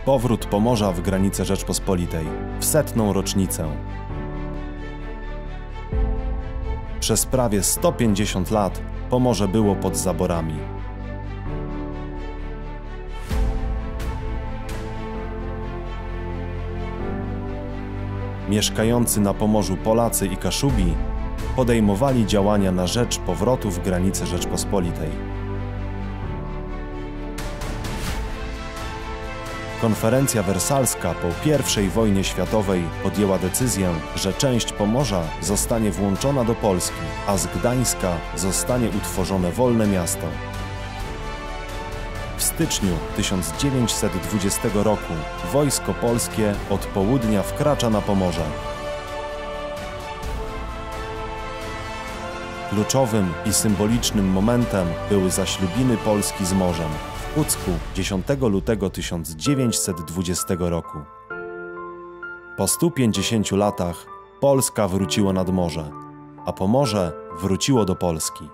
Powrót Pomorza w granice Rzeczpospolitej w 100. rocznicę. Przez prawie 150 lat Pomorze było pod zaborami. Mieszkający na Pomorzu Polacy i Kaszubi podejmowali działania na rzecz powrotu w granice Rzeczpospolitej. Konferencja wersalska po I wojnie światowej podjęła decyzję, że część Pomorza zostanie włączona do Polski, a z Gdańska zostanie utworzone wolne miasto. W styczniu 1920 roku wojsko polskie od południa wkracza na Pomorze. Kluczowym i symbolicznym momentem były zaślubiny Polski z morzem w Pucku 10 lutego 1920 roku. Po 150 latach Polska wróciła nad morze, a Pomorze wróciło do Polski.